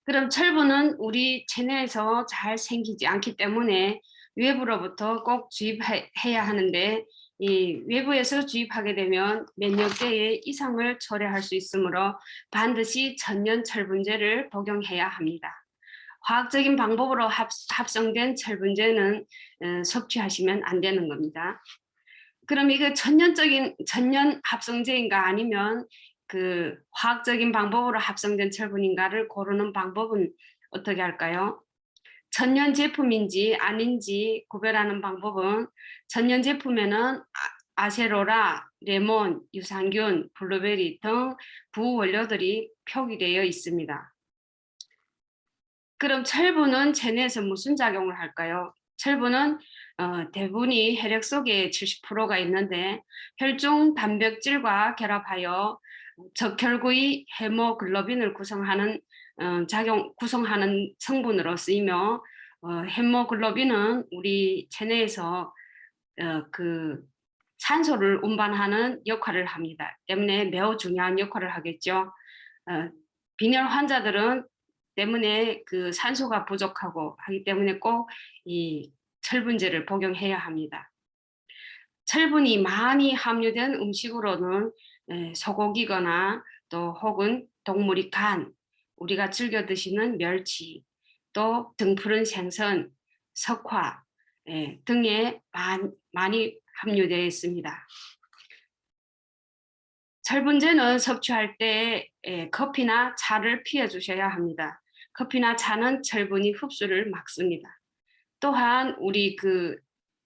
그럼 철분은 우리 체내에서 잘 생기지 않기 때문에 외부로부터 꼭 주입해야 하는데 이 외부에서 주입하게 되면 몇몇 개의 이상을 초래할 수 있으므로 반드시 천연 철분제를 복용해야 합니다. 화학적인 방법으로 합성된 철분제는 섭취하시면 안 되는 겁니다. 그럼 이거 천연 합성제인가 아니면 그 화학적인 방법으로 합성된 철분인가를 고르는 방법은 어떻게 할까요? 천연 제품인지 아닌지 구별하는 방법은 천연 제품에는 아세로라, 레몬, 유산균, 블루베리 등 부원료들이 표기되어 있습니다. 그럼 철분은 체내에서 무슨 작용을 할까요? 철분은 대부분이 혈액 속에 70%가 있는데 혈중 단백질과 결합하여 적혈구의 헤모글로빈을 구성하는 성분으로 쓰이며 헤모글로빈은 우리 체내에서 그 산소를 운반하는 역할을 합니다. 때문에 매우 중요한 역할을 하겠죠. 빈혈 환자들은 때문에 그 산소가 부족하고 하기 때문에 꼭 이 철분제를 복용해야 합니다. 철분이 많이 함유된 음식으로는 소고기거나 또 혹은 동물이 간, 우리가 즐겨 드시는 멸치, 또 등푸른 생선, 석화 등에 많이 함유되어 있습니다. 철분제는 섭취할 때 커피나 차를 피해 주셔야 합니다. 커피나 차는 철분이 흡수를 막습니다. 또한 우리 그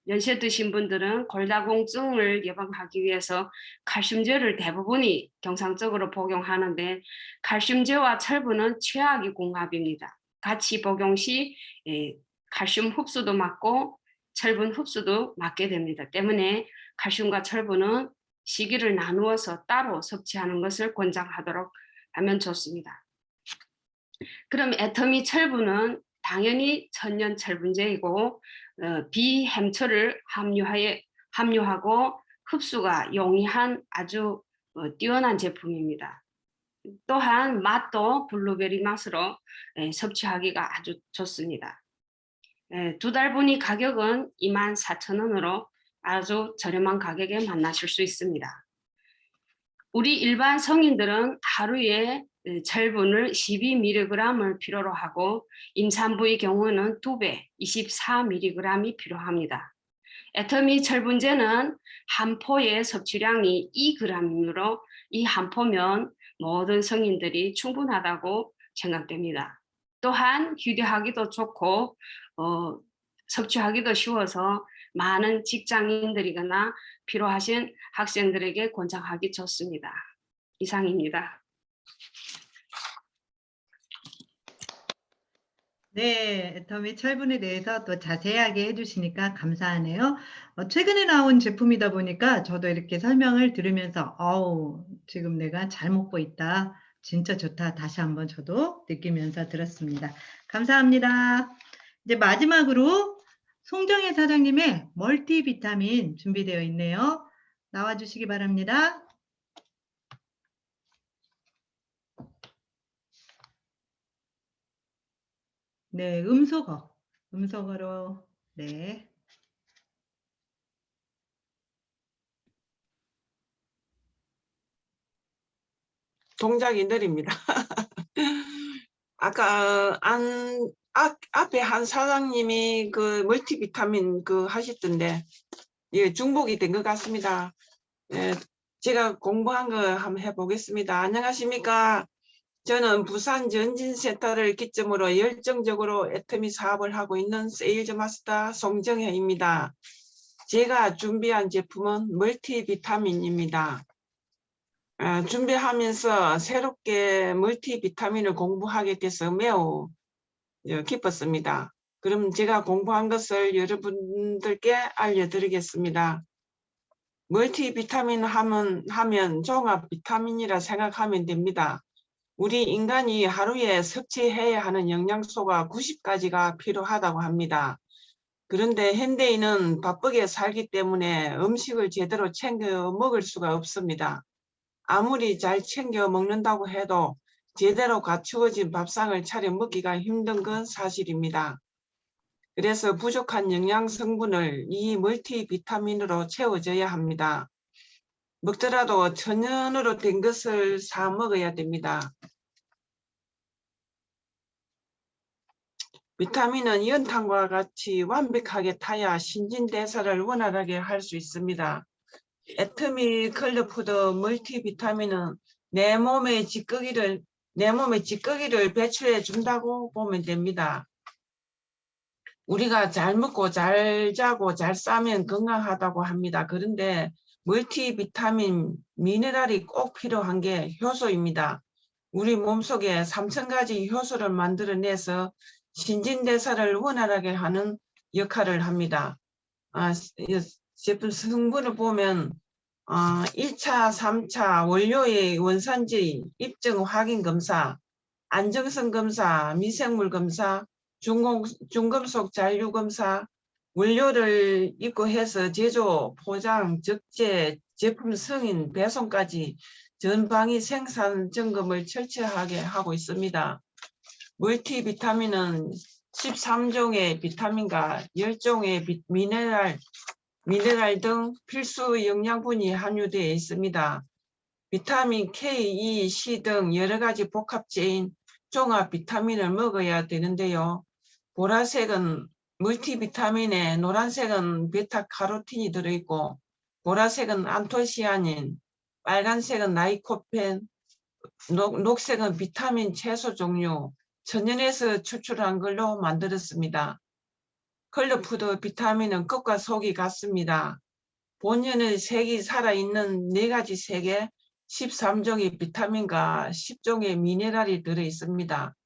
연세 드신 분들은 골다공증을 예방하기 위해서 칼슘제를 대부분이 경상적으로 복용하는데 칼슘제와 철분은 최악의 궁합입니다. 같이 복용 시 칼슘 흡수도 막고 철분 흡수도 막게 됩니다. 때문에 칼슘과 철분은 시기를 나누어서 따로 섭취하는 것을 권장하도록 하면 좋습니다. 그럼 애터미 철분은 당연히 천연 철분제이고 비햄철을 함유하고 흡수가 용이한 아주 뛰어난 제품입니다. 또한 맛도 블루베리 맛으로 섭취하기가 아주 좋습니다. 2달분이 가격은 24,000원으로 아주 저렴한 가격에 만나실 수 있습니다. 우리 일반 성인들은 하루에 철분을 12mg을 필요로 하고 임산부의 경우는 2배 24mg이 필요합니다. 애터미 철분제는 한 포의 섭취량이 2g으로 이 한 포면 모든 성인들이 충분하다고 생각됩니다. 또한 휴대하기도 좋고 섭취하기도 쉬워서 많은 직장인들이거나 필요하신 학생들에게 권장하기 좋습니다. 이상입니다. 네, 애터미 철분에 대해서 또 자세하게 해주시니까 감사하네요. 최근에 나온 제품이다 보니까 저도 이렇게 설명을 들으면서 지금 내가 잘 먹고 있다. 진짜 좋다. 다시 한번 저도 느끼면서 들었습니다. 감사합니다. 이제 마지막으로 송정혜 사장님의 멀티비타민 준비되어 있네요. 나와주시기 바랍니다. 네, 음소거로, 네. 동작이 느립니다. 아까 앞에 한 사장님이 그 멀티비타민 하셨던데, 예, 중복이 된 것 같습니다. 예, 제가 공부한 거 한번 해보겠습니다. 안녕하십니까? 저는 부산 전진센터를 기점으로 열정적으로 애터미 사업을 하고 있는 세일즈 마스터 송정혜입니다. 제가 준비한 제품은 멀티비타민입니다. 준비하면서 새롭게 멀티비타민을 공부하게 돼서 매우 기뻤습니다. 그럼 제가 공부한 것을 여러분들께 알려드리겠습니다. 멀티비타민 하면 종합 비타민이라 생각하면 됩니다. 우리 인간이 하루에 섭취해야 하는 영양소가 90가지가 필요하다고 합니다. 그런데 현대인은 바쁘게 살기 때문에 음식을 제대로 챙겨 먹을 수가 없습니다. 아무리 잘 챙겨 먹는다고 해도 제대로 갖추어진 밥상을 차려 먹기가 힘든 건 사실입니다. 그래서 부족한 영양 성분을 이 멀티비타민으로 채워줘야 합니다. 먹더라도 천연으로 된 것을 사 먹어야 됩니다. 비타민은 연탄과 같이 완벽하게 타야 신진대사를 원활하게 할 수 있습니다. 애터미 컬러푸드 멀티비타민은 내 몸의 찌꺼기를 배출해 준다고 보면 됩니다. 우리가 잘 먹고 잘 자고 잘 싸면 건강하다고 합니다. 그런데 멀티비타민, 미네랄이 꼭 필요한 게 효소입니다. 우리 몸속에 3000가지 효소를 만들어내서 신진대사를 원활하게 하는 역할을 합니다. 제품 성분을 보면 1차, 3차 원료의 원산지 입증 확인 검사, 안정성 검사, 미생물 검사, 중금속 잔류 검사, 원료를 입고해서 제조, 포장, 적재, 제품 승인, 배송까지 전방위 생산 점검을 철저하게 하고 있습니다. 멀티비타민은 13종의 비타민과 10종의 미네랄 등 필수 영양분이 함유되어 있습니다. 비타민 K, E, C 등 여러 가지 복합제인 종합 비타민을 먹어야 되는데요. 보라색은 멀티비타민에, 노란색은 베타카로틴이 들어있고, 보라색은 안토시아닌, 빨간색은 라이코펜, 녹색은 비타민 채소 종류, 천연에서 추출한 걸로 만들었습니다. 컬러푸드 비타민은 끝과 속이 같습니다. 본연의 색이 살아있는 4가지 색에 13종의 비타민과 10종의 미네랄이 들어있습니다.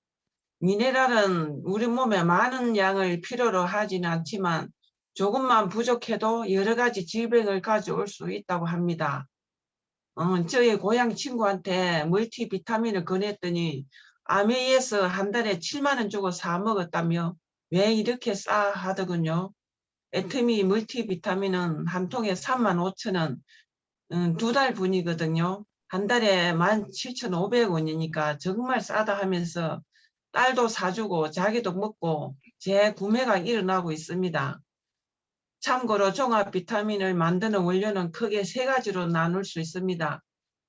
미네랄은 우리 몸에 많은 양을 필요로 하지는 않지만 조금만 부족해도 여러 가지 질병을 가져올 수 있다고 합니다. 저희 고향 친구한테 멀티비타민을 권했더니 아메이에서 한 달에 7만 원 주고 사 먹었다며 왜 이렇게 싸 하더군요. 애터미 멀티비타민은 한 통에 35,000원, 2달 분이거든요. 한 달에 17,500원이니까 정말 싸다 하면서 딸도 사주고 자기도 먹고 재구매가 일어나고 있습니다. 참고로 종합 비타민을 만드는 원료는 크게 3가지로 나눌 수 있습니다.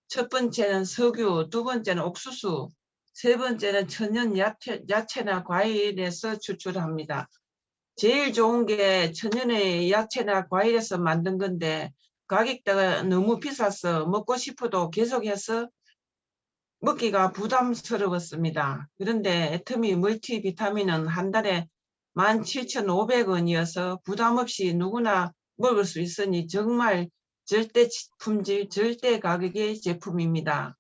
첫 번째는 석유, 두 번째는 옥수수, 세 번째는 천연 야채나 과일에서 추출합니다. 제일 좋은 게 천연의 야채나 과일에서 만든 건데 가격대가 너무 비싸서 먹고 싶어도 계속해서 먹기가 부담스러웠습니다. 그런데 애터미 멀티비타민은 한 달에 17,500원이어서 부담 없이 누구나 먹을 수 있으니 정말 절대 품질, 절대 가격의 제품입니다.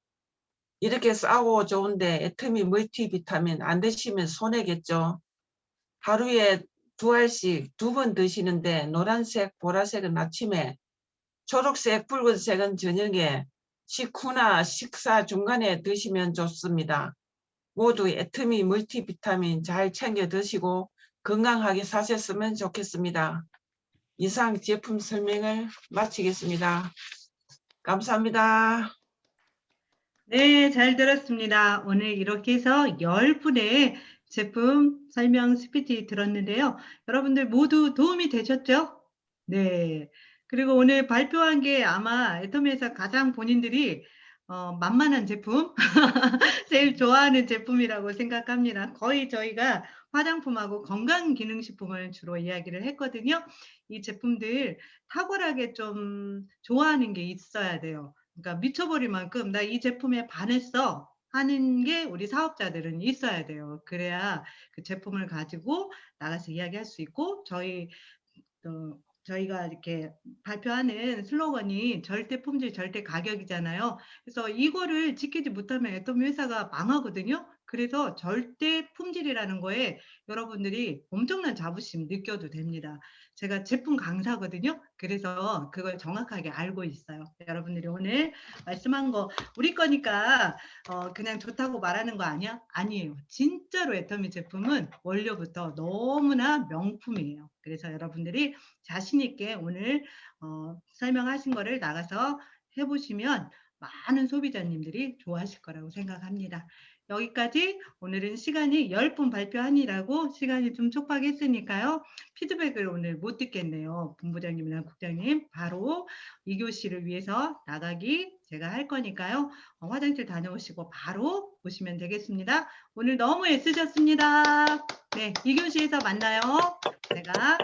이렇게 싸고 좋은데 애터미 멀티비타민 안 드시면 손해겠죠. 하루에 2알씩 2번 드시는데 노란색, 보라색은 아침에, 초록색, 붉은색은 저녁에, 식후나 식사 중간에 드시면 좋습니다. 모두 애터미 멀티비타민 잘 챙겨 드시고 건강하게 사셨으면 좋겠습니다. 이상 제품 설명을 마치겠습니다. 감사합니다. 네, 잘 들었습니다. 오늘 이렇게 해서 10분의 제품 설명 스피치 들었는데요. 여러분들 모두 도움이 되셨죠? 네. 그리고 오늘 발표한 게 아마 애터미에서 가장 본인들이 만만한 제품, 제일 좋아하는 제품이라고 생각합니다. 거의 저희가 화장품하고 건강기능식품을 주로 이야기를 했거든요. 이 제품들 탁월하게 좀 좋아하는 게 있어야 돼요. 그러니까 미쳐버릴 만큼 나 이 제품에 반했어 하는 게 우리 사업자들은 있어야 돼요. 그래야 그 제품을 가지고 나가서 이야기할 수 있고 저희가 이렇게 발표하는 슬로건이 절대 품질 절대 가격이잖아요. 그래서 이거를 지키지 못하면 애터미 회사가 망하거든요. 그래서 절대 품질이라는 거에 여러분들이 엄청난 자부심 느껴도 됩니다. 제가 제품 강사거든요. 그래서 그걸 정확하게 알고 있어요. 여러분들이 오늘 말씀한 거 우리 거니까 그냥 좋다고 말하는 거 아니야? 아니에요. 진짜로 애터미 제품은 원료부터 너무나 명품이에요. 그래서 여러분들이 자신 있게 오늘 설명하신 거를 나가서 해보시면 많은 소비자님들이 좋아하실 거라고 생각합니다. 여기까지 오늘은 시간이 10분 발표하느라고 시간이 좀 촉박했으니까요. 피드백을 오늘 못 듣겠네요. 본부장님이나 국장님 바로 2교시를 위해서 나가기 제가 할 거니까요. 화장실 다녀오시고 바로 오시면 되겠습니다. 오늘 너무 애쓰셨습니다. 네, 2교시에서 만나요. 제가